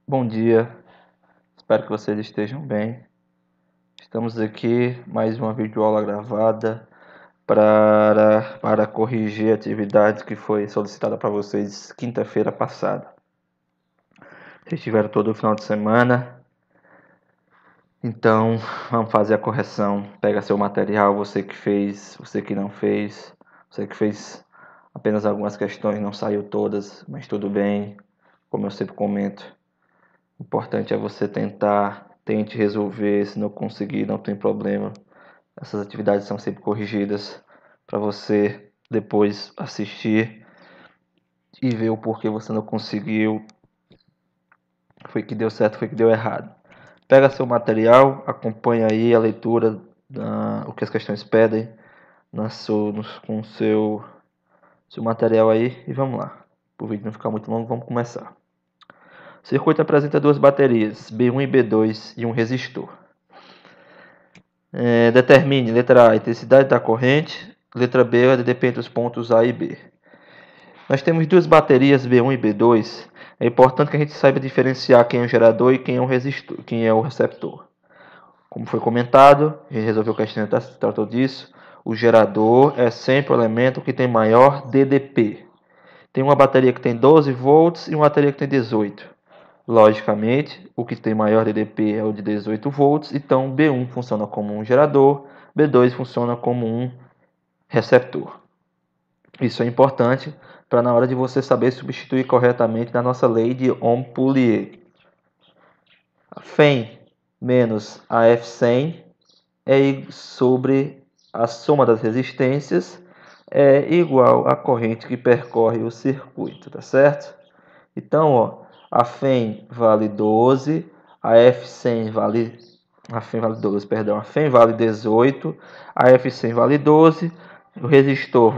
Bom dia, espero que vocês estejam bem. Estamos aqui mais uma videoaula gravada para corrigir a atividade que foi solicitada para vocês quinta-feira passada. Vocês tiveram todo o final de semana, então vamos fazer a correção. Pega seu material, você que fez, você que não fez, você que fez apenas algumas questões, não saiu todas, mas tudo bem, como eu sempre comento. O importante é você tente resolver, se não conseguir, não tem problema. Essas atividades são sempre corrigidas para você depois assistir e ver o porquê você não conseguiu, foi que deu certo, foi que deu errado. Pega seu material, acompanha aí a leitura, o que as questões pedem com seu material aí e vamos lá. Para o vídeo não ficar muito longo, vamos começar. O circuito apresenta duas baterias, B1 e B2 e um resistor. Determine, letra A, a intensidade da corrente, letra B, a DDP entre os pontos A e B. Nós temos duas baterias B1 e B2. É importante que a gente saiba diferenciar quem é o gerador e quem é o resistor, quem é o receptor. Como foi comentado, a gente resolveu a questão, tratou disso. O gerador é sempre o elemento que tem maior DDP. Tem uma bateria que tem 12 volts e uma bateria que tem 18. Logicamente, o que tem maior DDP é o de 18 volts, então B1 funciona como um gerador, B2 funciona como um receptor. Isso é importante para na hora de você saber substituir corretamente na nossa lei de Ohm-Poulier. A FEM menos a F100 sobre a soma das resistências é igual à corrente que percorre o circuito, tá certo? Então, ó, a FEM vale 12, a F100 vale 12, perdão, a FEM vale 18, a F100 vale 12, o resistor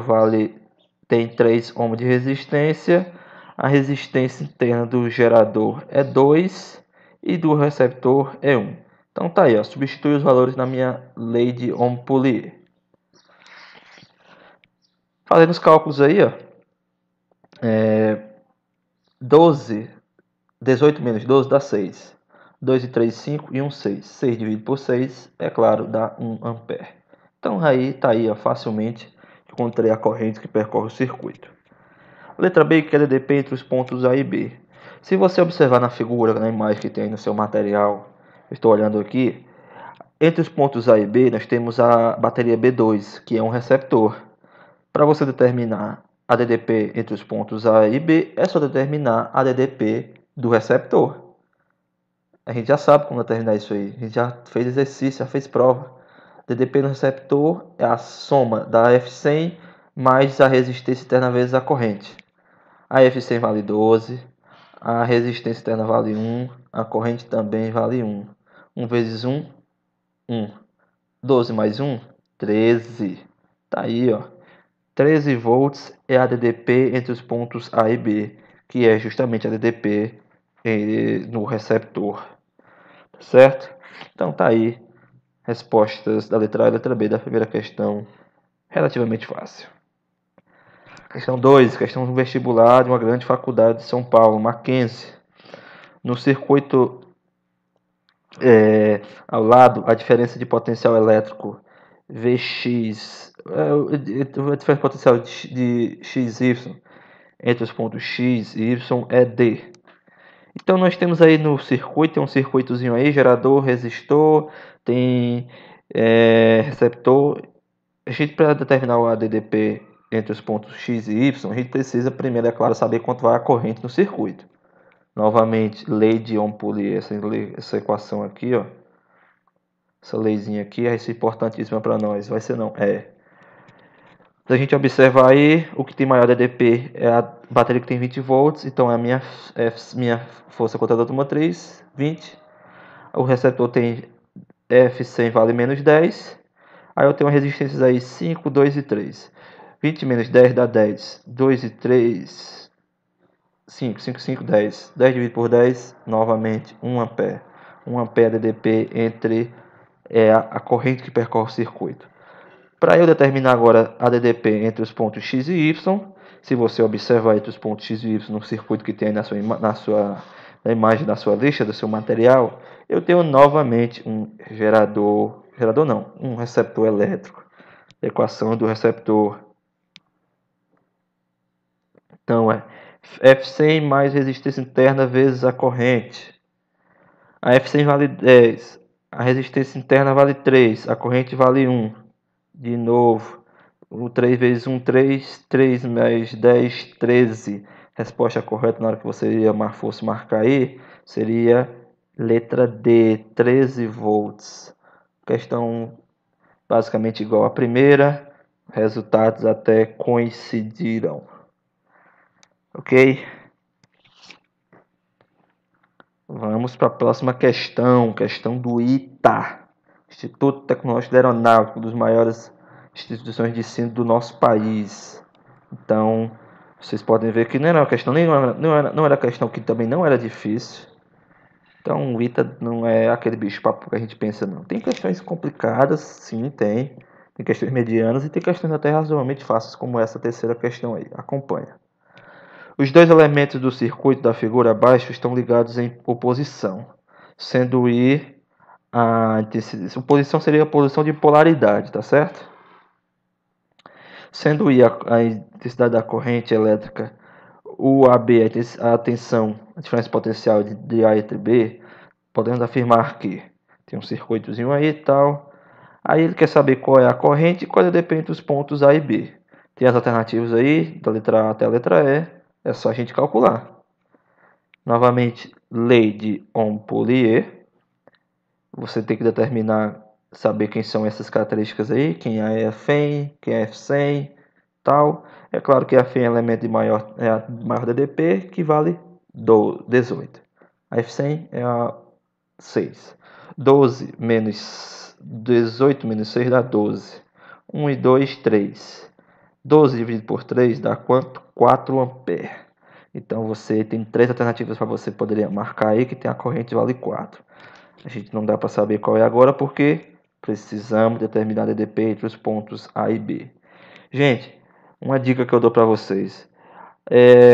tem 3 ohms de resistência, a resistência interna do gerador é 2 e do receptor é 1. Então tá aí, ó, substitui os valores na minha lei de Ohm-Poulier. Fazendo os cálculos aí, ó, 18 menos 12 dá 6. 2 e 3, 5 e 1, 6. 6 dividido por 6, é claro, dá 1 ampere. Então aí tá aí, ó, facilmente encontrei a corrente que percorre o circuito. Letra B, que é DDP entre os pontos A e B. Se você observar na figura, na imagem que tem aí no seu material, eu estou olhando aqui, entre os pontos A e B nós temos a bateria B2, que é um receptor. Para você determinar a DDP entre os pontos A e B, é só determinar a DDP do receptor. A gente já sabe como determinar isso aí. A gente já fez exercício, já fez prova. DDP no receptor é a soma da F100 mais a resistência interna vezes a corrente. A F100 vale 12, a resistência interna vale 1, a corrente também vale 1. 1 vezes 1, 1. 12 mais 1, 13. Tá aí, ó. 13 volts é a DDP entre os pontos A e B, que é justamente a DDP no receptor. Certo? Então tá aí respostas da letra A e letra B da primeira questão, relativamente fácil. Questão 2, questão do vestibular de uma grande faculdade de São Paulo, Mackenzie. No circuito ao lado, a diferença de potencial elétrico Vx, a diferença de potencial de XY entre os pontos X e Y é D. Então nós temos aí no circuito, tem um circuitozinho aí, gerador, resistor, tem receptor. A gente, para determinar o ADDP entre os pontos X e Y, a gente precisa primeiro, é claro, saber quanto vai a corrente no circuito. Novamente, lei de Ohm-Poulier, essa equação aqui, ó, essa leizinha aqui, é importantíssima para nós. Vai ser não, Se a gente observar aí, o que tem maior DDP é a bateria que tem 20 volts, então a minha força contadora automotriz, 20. O receptor tem F100 vale menos 10. Aí eu tenho resistências aí 5, 2 e 3. 20 menos 10 dá 10. 2 e 3, 5. 5, 5, 10. 10 dividido por 10, novamente 1 ampere. 1 ampere DDP entre a corrente que percorre o circuito. Para eu determinar agora a DDP entre os pontos X e Y, se você observar entre os pontos X e Y no circuito que tem na sua da imagem da sua lista, do seu material, eu tenho novamente um um receptor elétrico. Equação do receptor. Então é F100 mais resistência interna vezes a corrente. A F100 vale 10, a resistência interna vale 3, a corrente vale 1. De novo, o 3 vezes 1, 3, 3 mais 10, 13. Resposta correta na hora que você fosse marcar aí seria letra D, 13 volts. Questão basicamente igual à primeira, resultados até coincidiram. Ok? Vamos para a próxima questão, questão do ITA, Instituto Tecnológico da Aeronáutica, uma das maiores instituições de ensino do nosso país. Então, vocês podem ver que não era uma questão, não era questão que também não era difícil. Então, o ITA não é aquele bicho-papo que a gente pensa, não. Tem questões complicadas, sim, tem. Tem questões medianas e tem questões até razoavelmente fáceis, como essa terceira questão aí. Acompanha. Os dois elementos do circuito da figura abaixo estão ligados em oposição, sendo I a oposição seria a posição de polaridade, tá certo? Sendo I a intensidade da corrente elétrica, UAB a tensão, a diferença potencial de A entre B, podemos afirmar que tem um circuitozinho aí e tal. Aí ele quer saber qual é a corrente e qual é o depende dos pontos A e B. Tem as alternativas aí, da letra A até a letra E. É só a gente calcular. Novamente, lei de Ohm-Polier. Você tem que determinar, saber quem são essas características aí, quem é FEM, quem é F100, tal. É claro que a FEM é elemento de maior DDP, que vale 18. A F100 é a 6. 12 menos 18 menos 6 dá 12. 1 e 2, 3. 12 dividido por 3 dá quanto? 4 amperes. Então você tem três alternativas para você poder marcar aí, que tem a corrente vale 4. A gente não dá para saber qual é agora porque precisamos determinar DDP entre os pontos A e B. Gente, uma dica que eu dou para vocês.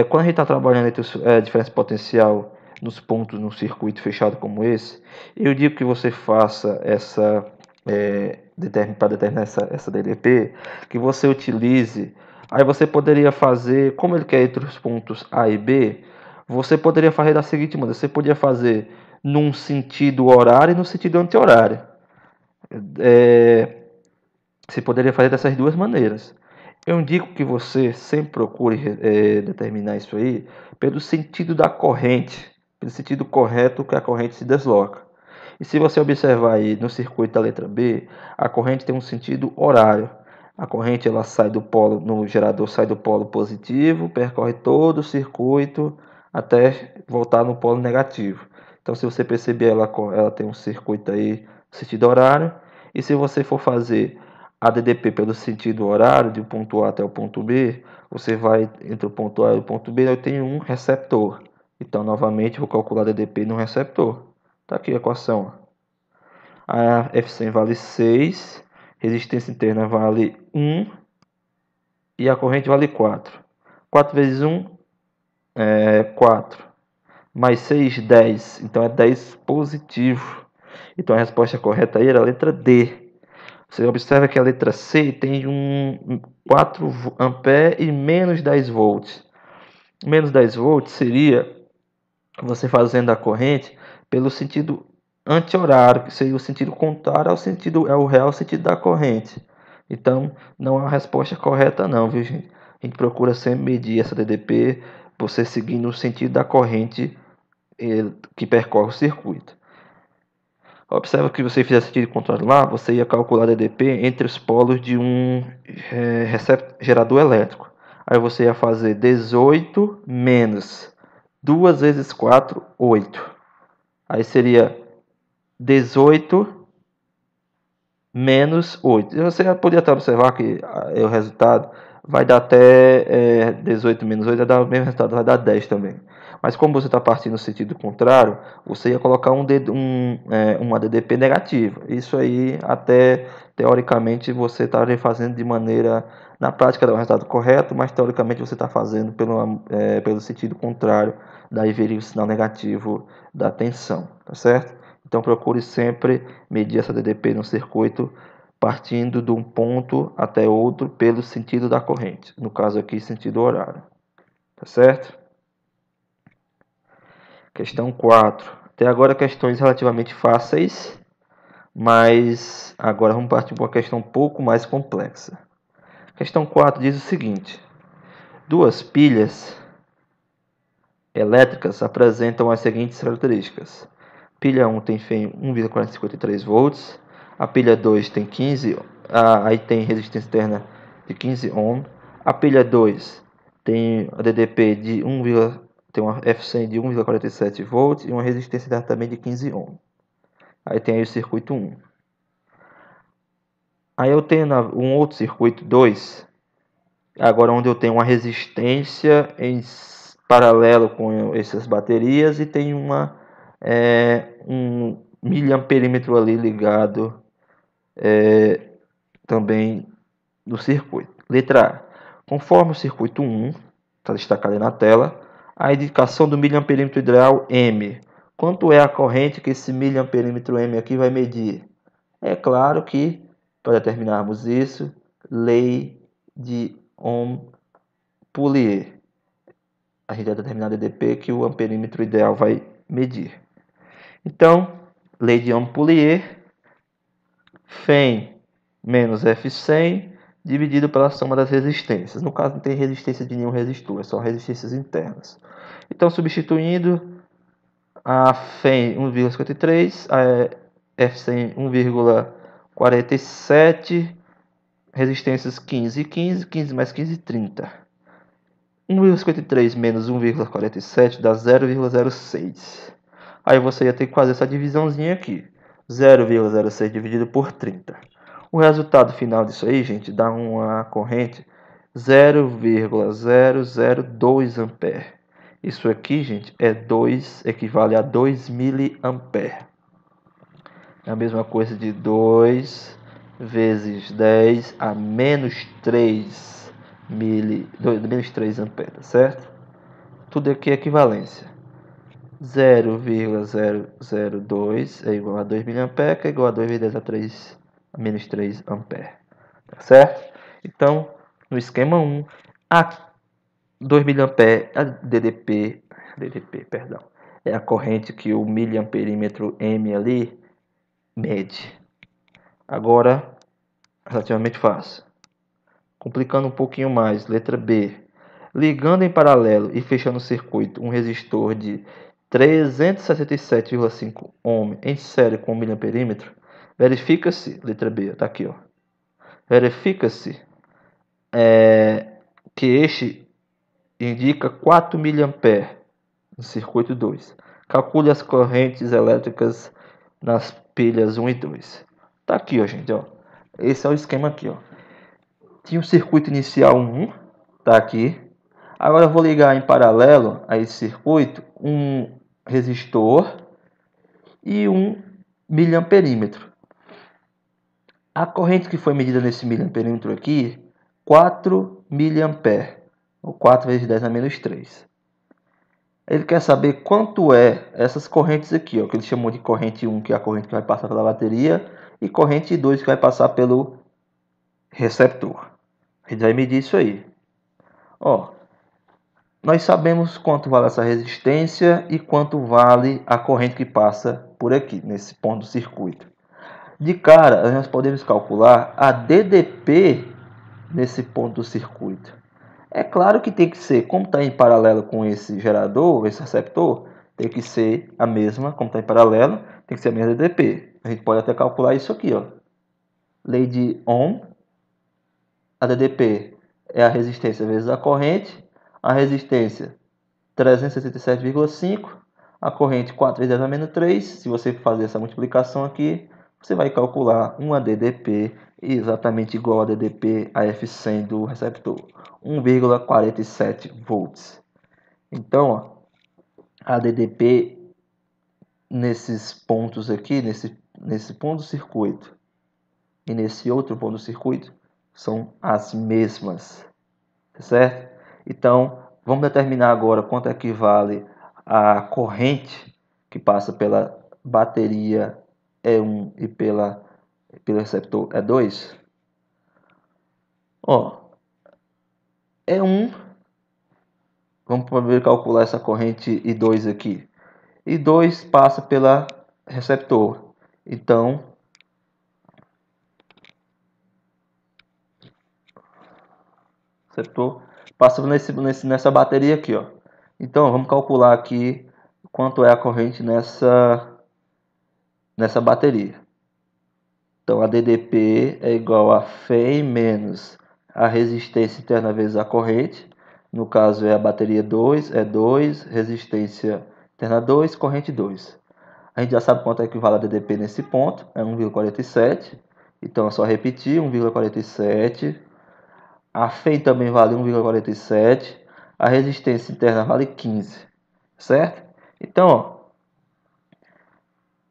Quando a gente está trabalhando entre a diferença potencial nos pontos num circuito fechado como esse, eu digo que você faça essa para determinar essa DDP, que você utilize. Aí você poderia fazer, como ele quer entre os pontos A e B, você poderia fazer da seguinte maneira: você poderia fazer num sentido horário e no sentido anti-horário. Você poderia fazer dessas duas maneiras. Eu indico que você sempre procure determinar isso aí pelo sentido da corrente, pelo sentido correto que a corrente se desloca. E se você observar aí no circuito da letra B, a corrente tem um sentido horário. A corrente ela sai do polo, no gerador sai do polo positivo, percorre todo o circuito até voltar no polo negativo. Então, se você perceber, ela tem um circuito aí, sentido horário. E se você for fazer a DDP pelo sentido horário, de ponto A até o ponto B, você vai entre o ponto A e o ponto B, eu tenho um receptor. Então, novamente, vou calcular a DDP no receptor. Está aqui a equação. A F100 vale 6, resistência interna vale 1 e a corrente vale 4. 4 vezes 1 é 4. Mais 6, 10. Então, é 10 positivo. Então, a resposta correta aí era a letra D. Você observa que a letra C tem 4 amperes e menos 10 volts. Menos 10 volts seria você fazendo a corrente pelo sentido anti-horário, que seria o sentido contrário ao real sentido da corrente. Então, não é a resposta correta não, viu, gente? A gente procura sempre medir essa DDP, você seguindo o sentido da corrente que percorre o circuito. Observa que você fizesse sentido contrário lá, você ia calcular DDP entre os polos de um gerador elétrico. Aí você ia fazer 18 menos 2 vezes 4, 8. Aí seria 18 menos 8. E você podia até observar que o resultado vai dar até 18 menos 8, vai dar o mesmo resultado, vai dar 10 também. Mas como você está partindo no sentido contrário, você ia colocar uma DDP negativa. Isso aí, até teoricamente, você estaria fazendo de maneira... Na prática dá o resultado correto, mas teoricamente você está fazendo pelo sentido contrário, daí veria o sinal negativo da tensão, tá certo? Então procure sempre medir essa DDP no circuito partindo de um ponto até outro pelo sentido da corrente. No caso aqui, sentido horário. Tá certo? Questão 4. Até agora questões relativamente fáceis, mas agora vamos partir para uma questão um pouco mais complexa. Questão 4 diz o seguinte: duas pilhas elétricas apresentam as seguintes características. Pilha 1 tem fêmea 1,453 volts, a pilha 2 tem 15, aí tem resistência interna de 15 ohm, a pilha 2 tem a DDP de tem uma F100 de 1,47 volts e uma resistência interna também de 15 ohm. Aí tem aí o circuito 1. Aí eu tenho um outro circuito 2, agora onde eu tenho uma resistência em paralelo com essas baterias e tem um miliamperímetro ali ligado também no circuito. Letra A. Conforme o circuito 1, está destacado aí na tela, a indicação do miliamperímetro ideal M. Quanto é a corrente que esse miliamperímetro M aqui vai medir? É claro que, para determinarmos isso, lei de Ohm-Pouliot. A gente vai determinar a DDP que o amperímetro ideal vai medir. Então, lei de Ohm-Pouliot, Φ menos F100 dividido pela soma das resistências. No caso, não tem resistência de nenhum resistor, é só resistências internas. Então, substituindo a Φ 1,53, a F100 1,47, resistências 15 e 15, 15 mais 15, 30. 1,53 menos 1,47 dá 0,06. Aí você ia ter que fazer essa divisãozinha aqui. 0,06 dividido por 30. O resultado final disso aí, gente, dá uma corrente 0,002 ampere. Isso aqui, gente, equivale a 2 miliampere. É a mesma coisa de 2 vezes 10 a menos 3 ampere, tá certo? Tudo aqui é equivalência. 0,002 é igual a 2 mA, que é igual a 2 vezes 10 a 3 a menos 3 ampere. Tá certo? Então, no esquema 1, a 2 mA, a DDP, perdão, é a corrente que o miliamperímetro M ali mede. Agora, relativamente fácil. Complicando um pouquinho mais, letra B. Ligando em paralelo e fechando o circuito um resistor de 367,5 ohm em série com o miliamperímetro, verifica-se, letra B, está aqui, ó. Verifica-se que este indica 4 mA no circuito 2. Calcule as correntes elétricas nas pilhas 1 e 2. Tá aqui, ó, gente, ó. Esse é o esquema aqui, ó. Tinha o circuito inicial 1, tá aqui. Agora eu vou ligar em paralelo a esse circuito um resistor e um miliamperímetro. A corrente que foi medida nesse miliamperímetro aqui, 4 miliampere, ou 4 vezes 10 a menos 3. Ele quer saber quanto é essas correntes aqui, ó, que ele chamou de corrente 1, que é a corrente que vai passar pela bateria, e corrente 2, que vai passar pelo receptor. A gente vai medir isso aí. Ó, nós sabemos quanto vale essa resistência e quanto vale a corrente que passa por aqui, nesse ponto do circuito. De cara, nós podemos calcular a DDP nesse ponto do circuito. É claro que tem que ser, como está em paralelo com esse gerador, esse receptor, tem que ser a mesma, como está em paralelo, tem que ser a mesma DDP. A gente pode até calcular isso aqui, ó. Lei de Ohm, a DDP é a resistência vezes a corrente, a resistência 367,5, a corrente 4 vezes 10 a menos 3. Se você fazer essa multiplicação aqui, você vai calcular uma DDP exatamente igual a DDP a F100 do receptor, 1,47 volts. Então, ó, a DDP nesses pontos aqui, nesse ponto do circuito e nesse outro ponto do circuito, são as mesmas, certo? Então, vamos determinar agora quanto equivale a corrente que passa pela bateria E1 e pelo receptor E2. Ó, E1, vamos primeiro calcular essa corrente I2 aqui. I2 passa pela receptor. Então, receptor passa nessa bateria aqui, ó. Então, vamos calcular aqui quanto é a corrente nessa bateria. Então, a DDP é igual a Φ menos a resistência interna vezes a corrente. No caso, é a bateria 2, é 2, resistência interna 2, corrente 2. A gente já sabe quanto equivale a DDP nesse ponto, é 1,47. Então, é só repetir, 1,47. A Φ também vale 1,47. A resistência interna vale 15, certo? Então, ó,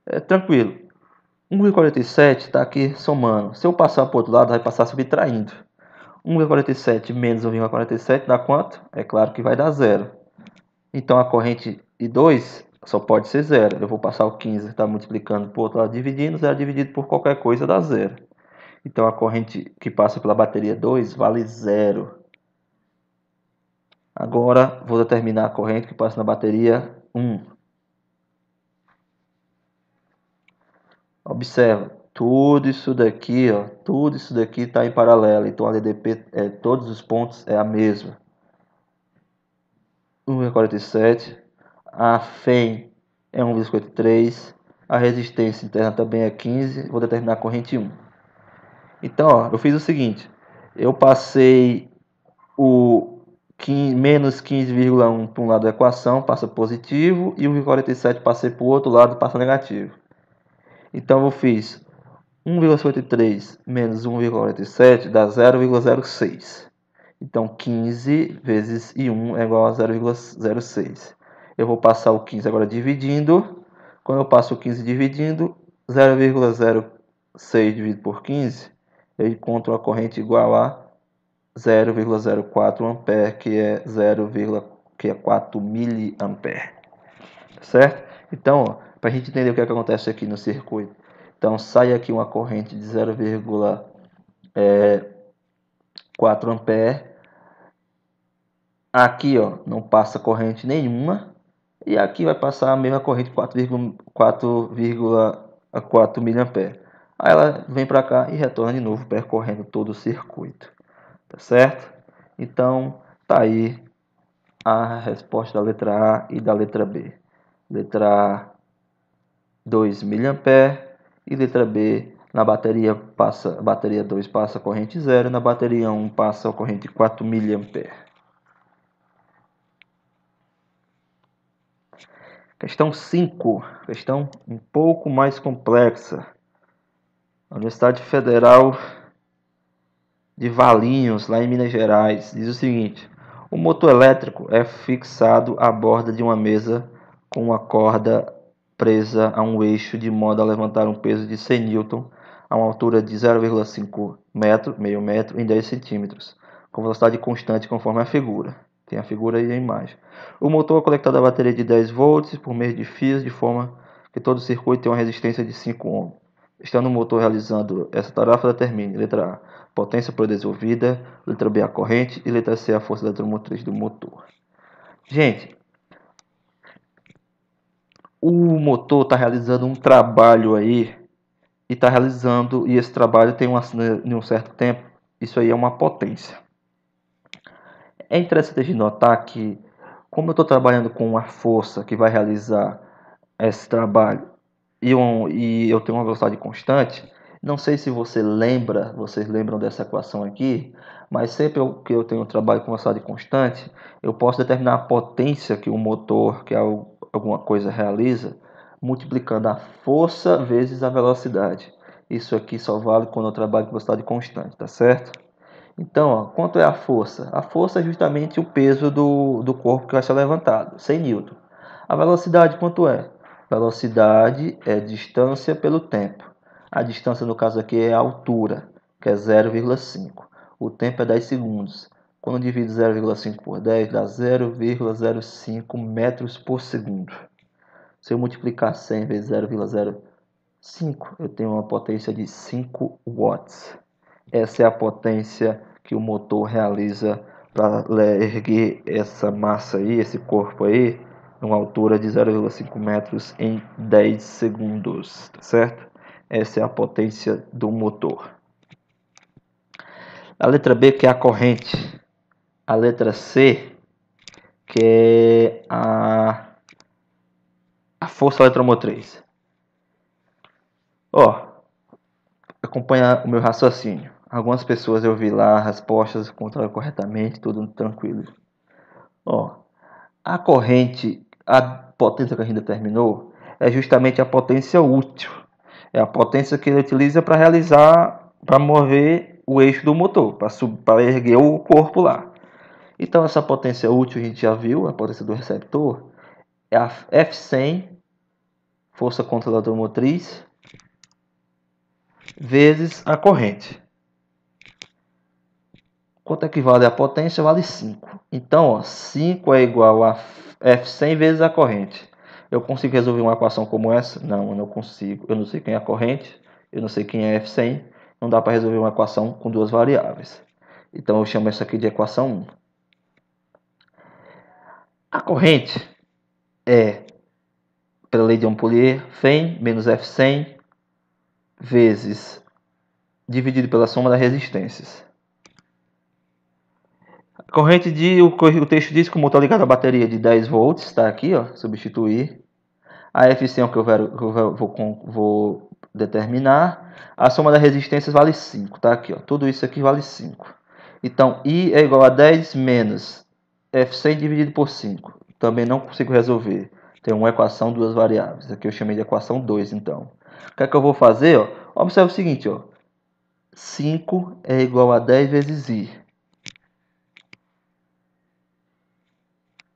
é tranquilo. 1,47 está aqui somando. Se eu passar para o outro lado, vai passar subtraindo. 1,47 menos 1,47 dá quanto? É claro que vai dar zero. Então, a corrente I2 só pode ser zero. Eu vou passar o 15, está multiplicando por outro lado, dividindo. 0 dividido por qualquer coisa dá zero. Então, a corrente que passa pela bateria 2 vale zero. Agora, vou determinar a corrente que passa na bateria 1. Observa, tudo isso daqui está em paralelo. Então, a DDP, todos os pontos é a mesma. 1,47. A FEM é 1,53. A resistência interna também é 15. Vou determinar a corrente 1. Então, ó, eu fiz o seguinte. Eu passei o menos 15,1 para um lado da equação, passa positivo. E o 1,47 passei para o outro lado, passa negativo. Então, eu fiz 1,53 menos 1,47 dá 0,06. Então, 15 vezes I1 é igual a 0,06. Eu vou passar o 15 agora dividindo. Quando eu passo o 15 dividindo, 0,06 dividido por 15, eu encontro uma corrente igual a 0,04 ampere, que é 4 miliampere. Certo? Então, para a gente entender o que acontece aqui no circuito. Então, sai aqui uma corrente de 0,4 ampere. Aqui, ó, não passa corrente nenhuma. E aqui vai passar a mesma corrente, 4,4 miliampere. Aí ela vem para cá e retorna de novo, percorrendo todo o circuito. Tá certo? Então, tá aí a resposta da letra A e da letra B. Letra A, 2 miliampere. E letra B, na bateria 2 passa a corrente 0. Na bateria 1 passa a corrente 4 miliampere. Questão 5, questão um pouco mais complexa. A Universidade Federal de Valinhos, lá em Minas Gerais, diz o seguinte: o motor elétrico é fixado à borda de uma mesa com uma corda presa a um eixo de modo a levantar um peso de 100 N a uma altura de 0,5 metro, meio metro, em 10 centímetros, com velocidade constante conforme a figura. Tem a figura e a imagem. O motor é conectado à bateria de 10 volts por meio de fios, de forma que todo o circuito tem uma resistência de 5 ohms. Estando o motor realizando essa tarefa, determine: letra A, potência por desenvolvida, letra B, a corrente, e letra C, a força eletromotriz do motor. Gente, o motor está realizando um trabalho aí, e esse trabalho tem em um certo tempo, isso aí é uma potência. É interessante a gente notar que, como eu estou trabalhando com uma força que vai realizar esse trabalho e eu tenho uma velocidade constante, não sei se vocês lembram dessa equação aqui, mas sempre que eu tenho um trabalho com velocidade constante, eu posso determinar a potência que o motor, que alguma coisa realiza, multiplicando a força vezes a velocidade. Isso aqui só vale quando eu trabalho com velocidade constante, tá certo? Então, ó, quanto é a força? A força é justamente o peso do corpo que vai ser levantado, 100 N. A velocidade quanto é? Velocidade é distância pelo tempo. A distância no caso aqui é a altura, que é 0,5. O tempo é 10 segundos. Quando divido 0,5 por 10, dá 0,05 metros por segundo. Se eu multiplicar 100 vezes 0,05, eu tenho uma potência de 5 watts. Essa é a potência que o motor realiza para erguer essa massa aí, esse corpo aí, numa altura de 0,5 metros em 10 segundos, tá certo? Essa é a potência do motor. A letra B, que é a corrente. A letra C, que é a força eletromotriz. Ó, acompanha o meu raciocínio. Algumas pessoas eu vi lá, as respostas encontraram corretamente, tudo tranquilo. Ó, a corrente, a potência que a gente determinou, é justamente a potência útil. É a potência que ele utiliza para realizar, para mover o eixo do motor, para erguer o corpo lá. Então, essa potência útil a gente já viu, a potência do receptor, é a F100, força contra a eletromotriz, vezes a corrente. Quanto equivale a potência? Vale 5. Então, ó, 5 é igual a F100 vezes a corrente. Eu consigo resolver uma equação como essa? Não, eu não consigo. Eu não sei quem é a corrente, eu não sei quem é F100. Não dá para resolver uma equação com duas variáveis. Então, eu chamo essa aqui de equação 1. A corrente é, pela lei de Ampère, Fm menos F100 vezes dividido pela soma das resistências. A corrente o texto diz que o motor ligado à bateria de 10 volts, está aqui, ó, substituir. A F100 é o que eu vou determinar. A soma das resistências vale 5, tá aqui, ó. Tudo isso aqui vale 5. Então, I é igual a 10 menos F100 dividido por 5. Também não consigo resolver. Tem uma equação, duas variáveis. Aqui eu chamei de equação 2, então. O que é que eu vou fazer, ó? Observe o seguinte, ó. 5 é igual a 10 vezes I.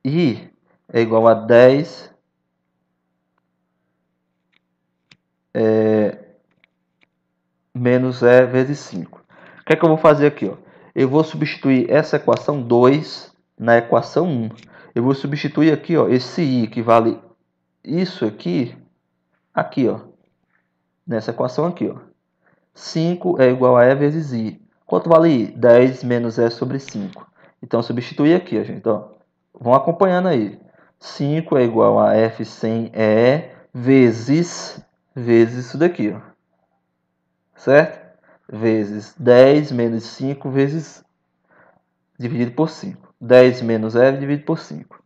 I é igual a 10 menos E vezes 5. O que é que eu vou fazer aqui? Ó? Eu vou substituir essa equação 2 na equação 1. Eu vou substituir aqui, ó, esse I que vale isso aqui, ó, nessa equação aqui. Ó. 5 é igual a E vezes I. Quanto vale I? 10 menos E sobre 5. Então, substituir aqui, ó, gente. Ó. Vão acompanhando aí. 5 é igual a F100E vezes isso daqui, ó. Certo? Vezes 10 menos 5 vezes dividido por 5. 10 menos E dividido por 5.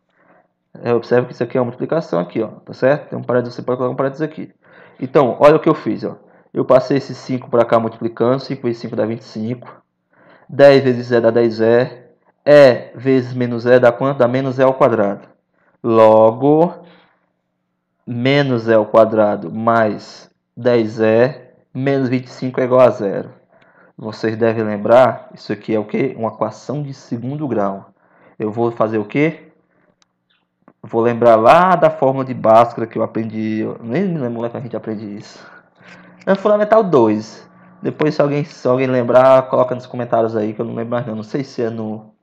Observe que isso aqui é uma multiplicação aqui, ó, tá certo? Tem um parênteses, você pode colocar um parênteses aqui. Então, olha o que eu fiz, ó. Eu passei esse 5 para cá multiplicando, 5 vezes 5 dá 25. 10 vezes E dá 10E. E vezes menos E dá quanto? Dá menos E ao quadrado. Logo, menos E ao quadrado mais 10E menos 25 é igual a 0. Vocês devem lembrar, isso aqui é o quê? Uma equação de segundo grau. Eu vou fazer o quê? Vou lembrar lá da fórmula de Bhaskara que eu aprendi. Eu nem me lembro lá que a gente aprende isso. É Fundamental 2. Depois, se alguém lembrar, coloca nos comentários aí, que eu não lembro mais não. Não sei se é no...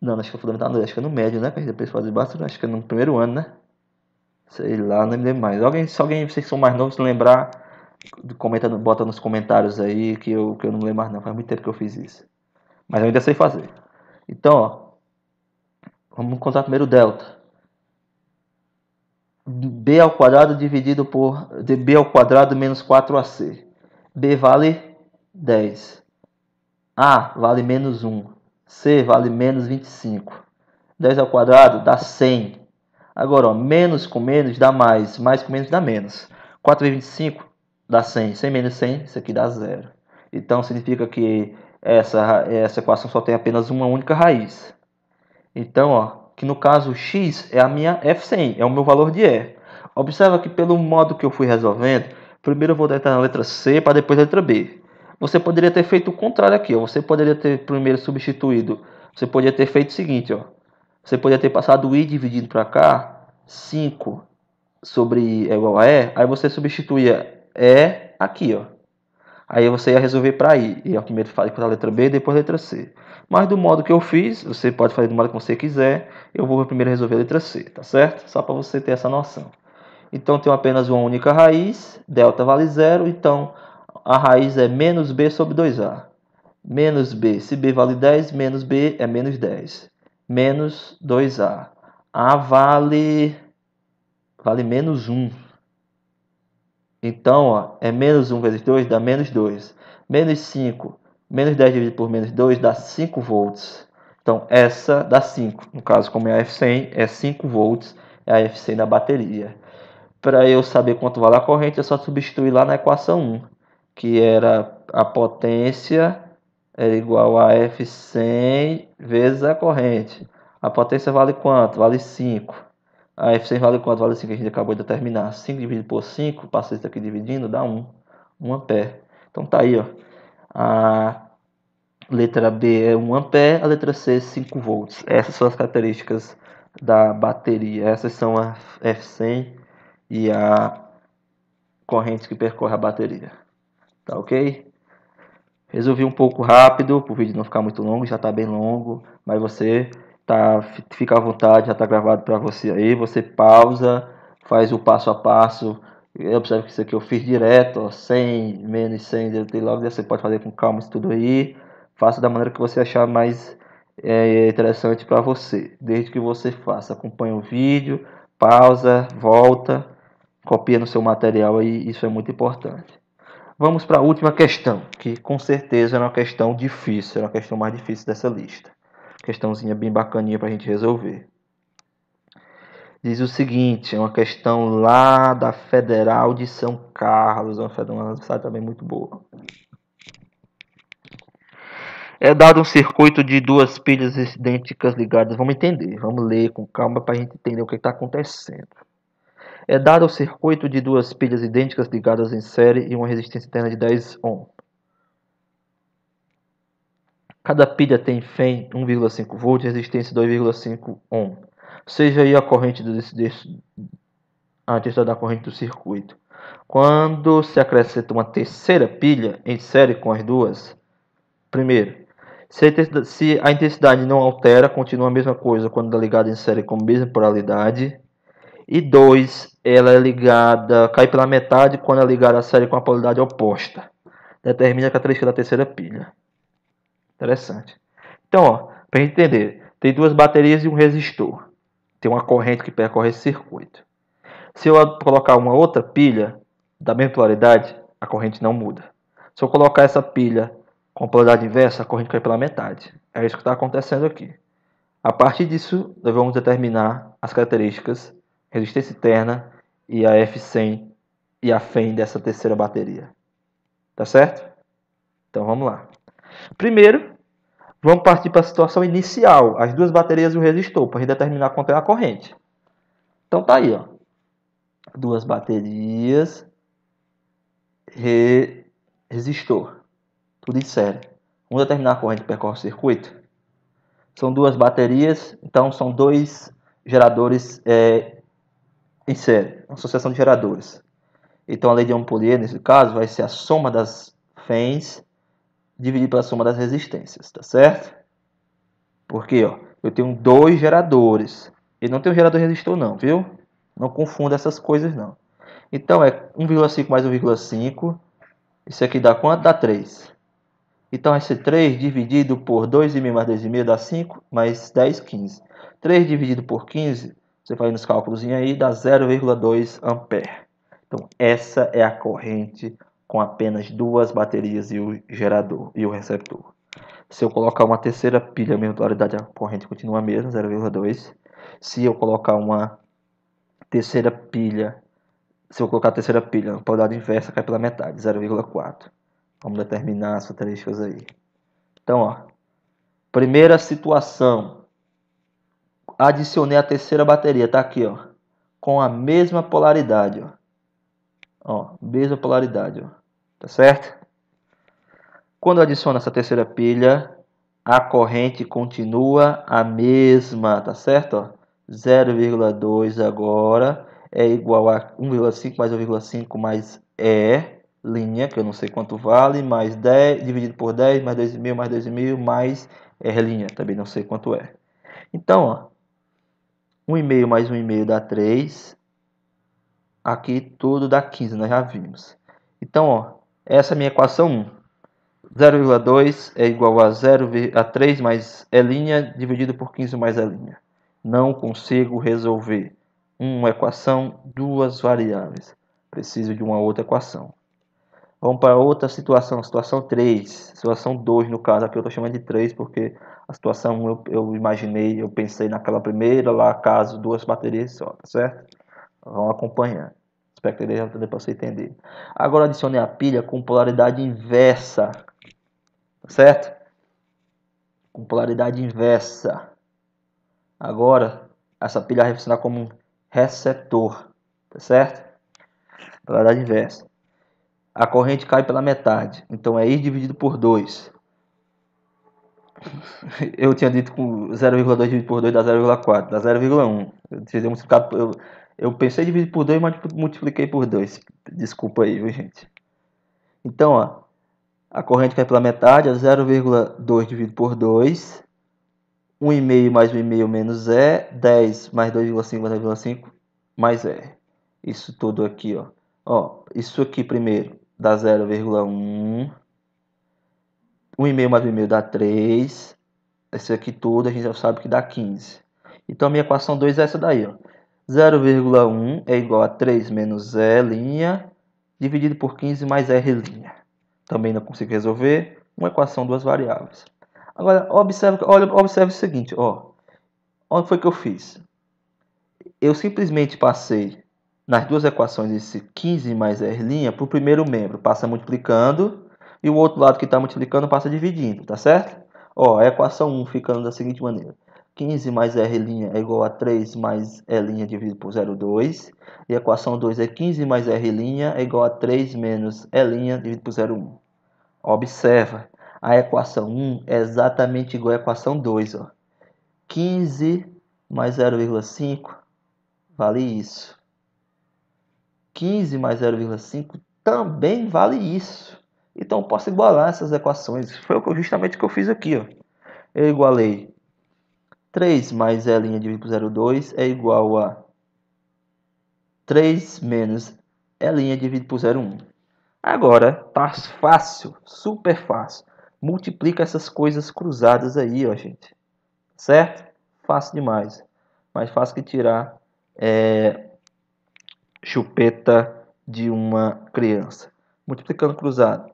Não, acho que é Fundamental 2. Acho que é no médio, né? Que a gente depois faz de Bhaskara. Acho que é no primeiro ano, né? Sei lá, não me lembro mais. Se alguém, vocês são mais novos, se lembrar, comenta, bota nos comentários aí, que eu não lembro mais não. Faz muito tempo que eu fiz isso. Mas eu ainda sei fazer. Então, ó. Vamos encontrar primeiro o delta. B ao quadrado dividido por B ao quadrado menos 4AC. B vale 10. A vale menos 1. C vale menos 25. 10 ao quadrado dá 100. Agora, ó, menos com menos dá mais. Mais com menos dá menos. 4 vezes 25 dá 100. 100 menos 100, isso aqui dá 0. Então, significa que essa equação só tem apenas uma única raiz. Então, ó, que no caso x é a minha F100, é o meu valor de E. Observa que pelo modo que eu fui resolvendo, primeiro eu vou deitar na letra C para depois a letra B. Você poderia ter feito o contrário aqui, ó. Você poderia ter primeiro substituído. Você poderia ter feito o seguinte, ó. Você poderia ter passado o i dividindo para cá, 5 sobre i é igual a e, aí você substituía e aqui, ó. Aí você ia resolver para i, ia primeiro fazer a letra B, depois a letra C. Mas do modo que eu fiz, você pode fazer do modo que você quiser, eu vou primeiro resolver a letra C, tá certo? Só para você ter essa noção. Então, tenho apenas uma única raiz, delta vale 0, então a raiz é menos b sobre 2a. Menos b, se b vale 10, menos b é menos 10. Menos 2a. A vale menos 1. Então, ó, é menos 1 vezes 2 dá menos 2. Menos 5, menos 10 dividido por menos 2 dá 5 volts. Então, essa dá 5. No caso, como é a F100, é 5 volts, é a F100 da bateria. Para eu saber quanto vale a corrente, é só substituir lá na equação 1, que era a potência é igual a F100 vezes a corrente. A potência vale quanto? Vale 5. A F100 vale quanto? Vale 5, que a gente acabou de determinar. 5 dividido por 5, passa isso aqui dividindo, dá 1. 1 ampere. Então tá aí, ó. A letra B é 1 ampere, a letra C é 5 volts. Essas são as características da bateria. Essas são a F100 e a corrente que percorre a bateria. Tá ok? Resolvi um pouco rápido, para o vídeo não ficar muito longo, já está bem longo, mas você fica à vontade, já está gravado para você aí. Você pausa, faz o passo a passo. Observe que isso aqui eu fiz direto, ó, 100, menos 100, logo você pode fazer com calma isso tudo aí. Faça da maneira que você achar mais interessante para você. Desde que você faça, acompanhe o vídeo, pausa, volta, copia no seu material aí, isso é muito importante. Vamos para a última questão, que com certeza é uma questão difícil, é uma questão mais difícil dessa lista. Questãozinha bem bacaninha para a gente resolver. Diz o seguinte, é uma questão lá da Federal de São Carlos, uma universidade também muito boa. É dado um circuito de duas pilhas idênticas ligadas. Vamos entender, vamos ler com calma para a gente entender o que está acontecendo. É dado o circuito de duas pilhas idênticas ligadas em série e uma resistência interna de 10 ohm. Cada pilha tem FEM 1,5 V e resistência 2,5 ohm. Seja aí a corrente a intensidade da corrente do circuito. Quando se acrescenta uma terceira pilha em série com as duas, primeiro, se a intensidade não altera, continua a mesma coisa quando é ligada em série com a mesma polaridade. E 2, ela é ligada, cai pela metade quando é ligada à série com a polaridade oposta. Determina a característica da terceira pilha. Interessante. Então, ó, para a gente entender, tem duas baterias e um resistor. Tem uma corrente que percorre esse circuito. Se eu colocar uma outra pilha da mesma polaridade, a corrente não muda. Se eu colocar essa pilha com a polaridade inversa, a corrente cai pela metade. É isso que está acontecendo aqui. A partir disso, nós vamos determinar as características, resistência interna e a F100 e a FEM dessa terceira bateria. Tá certo? Então vamos lá. Primeiro, vamos partir para a situação inicial, as duas baterias e o resistor, para a gente determinar quanto é a corrente. Então tá aí, ó. Duas baterias, resistor, tudo em série. Vamos determinar a corrente que percorre o circuito. São duas baterias, então são dois geradores em série, uma associação de geradores. Então a lei de Ampère, nesse caso, vai ser a soma das FENs dividido pela soma das resistências, tá certo? Porque, ó, eu tenho dois geradores. E não tem um gerador resistor não, viu? Não confunda essas coisas não. Então é 1,5 mais 1,5. Isso aqui dá quanto? Dá 3. Então vai ser 3 dividido por 2,5 mais 2,5 dá 5, mais 10, 15. 3 dividido por 15, você faz nos cálculos aí, dá 0,2 ampere. Então essa é a corrente com apenas duas baterias e o gerador e o receptor. Se eu colocar uma terceira pilha, a mesma polaridade, a corrente continua a mesma, 0,2. Se eu colocar uma terceira pilha, se eu colocar a terceira pilha, a polaridade inversa cai pela metade, 0,4. Vamos determinar as características aí. Então, ó, primeira situação. Adicionei a terceira bateria, tá aqui, ó, com a mesma polaridade, ó. Ó, mesma polaridade, ó. Tá certo? Quando eu adiciono essa terceira pilha, a corrente continua a mesma, tá certo? Ó, 0,2 agora é igual a 1,5 mais 1,5 mais linha, que eu não sei quanto vale, mais 10, dividido por 10, mais 2,5, mais 2,5, mais linha, também não sei quanto é. Então, ó, 1,5 mais 1,5 dá 3, aqui tudo dá 15, nós já vimos. Então, ó, essa é a minha equação 1. 0,2 é igual a 3 mais E' dividido por 15 mais E'. Não consigo resolver uma equação, duas variáveis. Preciso de uma outra equação. Vamos para outra situação, situação 3, situação 2 no caso, aqui eu estou chamando de 3 porque a situação 1 eu imaginei, eu pensei naquela primeira, lá caso duas baterias só, tá certo? Vamos acompanhar, espero que já dê para você entender. Agora adicione a pilha com polaridade inversa, tá certo? Com polaridade inversa. Agora, essa pilha vai funcionar como um receptor, tá certo? Polaridade inversa. A corrente cai pela metade, então é I dividido por 2. Eu tinha dito com 0,2 dividido por 2 dá 0,4, dá 0,1. Eu pensei em dividir por 2, mas multipliquei por 2. Desculpa aí, viu, gente? Então, ó, a corrente cai pela metade, é 0,2 dividido por 2. 1,5 mais 1,5 menos 10 mais 2,5 mais 2,5 mais Isso tudo aqui, ó. Ó, isso aqui primeiro dá 0,1. 1,5 mais 1,5 dá 3. Esse aqui tudo a gente já sabe que dá 15. Então a minha equação 2 é essa daí, ó. 0,1 é igual a 3 menos E' dividido por 15 mais R'. Também não consigo resolver. Uma equação, duas variáveis. Agora, observe o seguinte, ó. Olha o que foi que eu fiz. Eu simplesmente passei nas duas equações esse 15 mais R' para o primeiro membro. Passa multiplicando e o outro lado que está multiplicando passa dividindo, tá certo? Ó, a equação 1 ficando da seguinte maneira. 15 mais R' é igual a 3 mais E' dividido por 0,2. E a equação 2 é 15 mais R' é igual a 3 menos E' dividido por 0,1. Observa, a equação 1 é exatamente igual à equação 2. Ó. 15 mais 0,5 vale isso. 15 mais 0,5 também vale isso. Então eu posso igualar essas equações. Foi justamente o que eu fiz aqui. Ó. Eu igualei 3 mais E' dividido por 0,2 é igual a 3 menos E' dividido por 0,1. Agora, tá fácil, super fácil. Multiplica essas coisas cruzadas aí, ó, gente. Certo? Fácil demais. Mais fácil que tirar chupeta de uma criança. Multiplicando cruzado.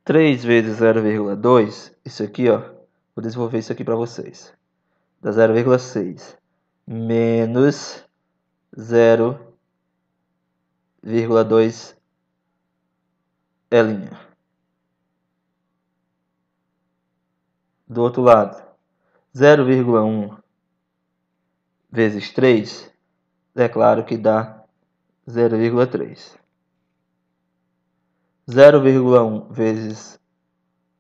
3 vezes 0,2, isso aqui, ó. Vou desenvolver isso aqui para vocês. Dá 0,6 menos 0,2 E'. Do outro lado, 0,1 vezes 3, é claro que dá 0,3. 0,1 vezes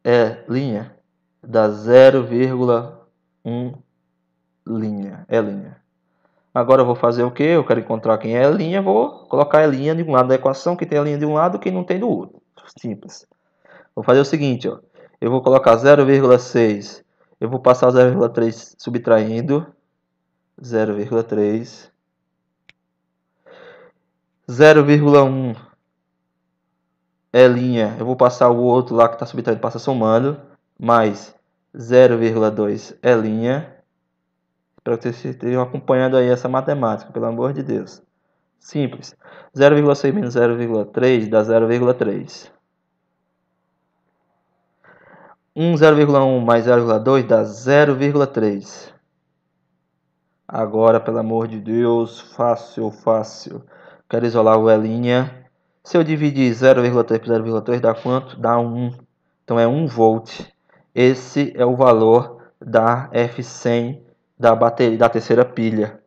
E' dá 0,1 linha. Agora eu vou fazer o que? Eu quero encontrar quem é E', vou colocar E' de um lado da equação, que tem E' de um lado, que não tem do outro. Simples. Vou fazer o seguinte, ó. Eu vou colocar 0,6, eu vou passar 0,3 subtraindo, 0,3, 0,1 E', eu vou passar o outro lá que está subtraindo, passa somando, mais 0,2 E'. Espero que vocês estejam acompanhando aí essa matemática, pelo amor de Deus. Simples. 0,6 menos 0,3 dá 0,3. 0,1 mais 0,2 dá 0,3. Agora, pelo amor de Deus, fácil. Quero isolar o E'. Se eu dividir 0,3 por 0,3 dá quanto? Dá 1. Então é 1 volt. Esse é o valor da F100 da bateria da terceira pilha.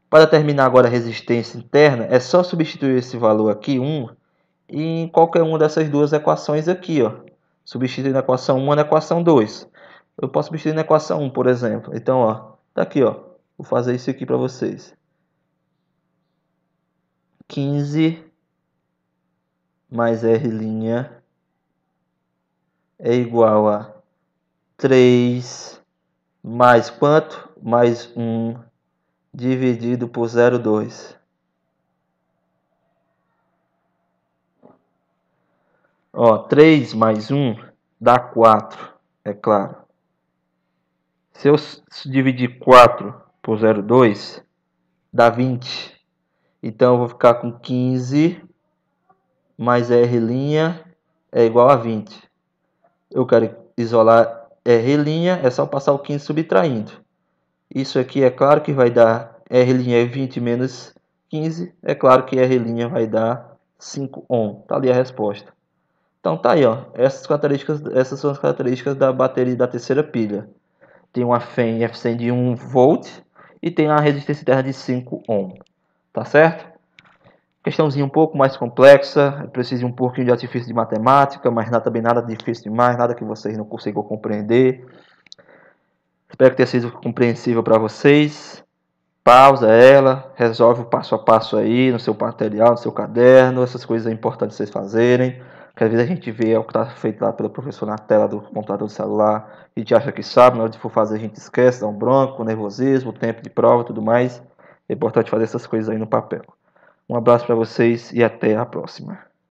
Para determinar agora a resistência interna, é só substituir esse valor aqui, 1, em qualquer uma dessas duas equações aqui, ó. Substituindo a equação 1 na equação 2. eu posso substituir na equação 1, por exemplo. Então, ó, tá aqui, ó. Vou fazer isso aqui para vocês. 15 mais R' é igual a 3 mais quanto? Mais 1 dividido por 0,2. Ó, 3 mais 1 dá 4, é claro. Se eu dividir 4 por 0,2, dá 20. Então, eu vou ficar com 15 mais R' é igual a 20. Eu quero isolar R', é só passar o 15 subtraindo. Isso aqui é claro que vai dar R' é 20 menos 15. É claro que R' vai dar 5 ohm. Tá ali a resposta. Então tá aí, ó. Essas são as características da bateria da terceira pilha. Tem uma FEM F100 de 1 volt e tem uma resistência interna de 5 ohm. Tá certo? Questãozinha um pouco mais complexa, precisa de um pouquinho de artifício de matemática, mas também nada difícil demais, nada que vocês não consigam compreender. Espero que tenha sido compreensível para vocês. Pausa ela, resolve o passo a passo aí no seu material, no seu caderno, essas coisas é importante vocês fazerem. Porque às vezes a gente vê o que está feito lá pelo professor na tela do computador do celular, a gente acha que sabe, na hora de for fazer a gente esquece, dá um bronco, nervosismo, tempo de prova e tudo mais. É importante fazer essas coisas aí no papel. Um abraço para vocês e até a próxima.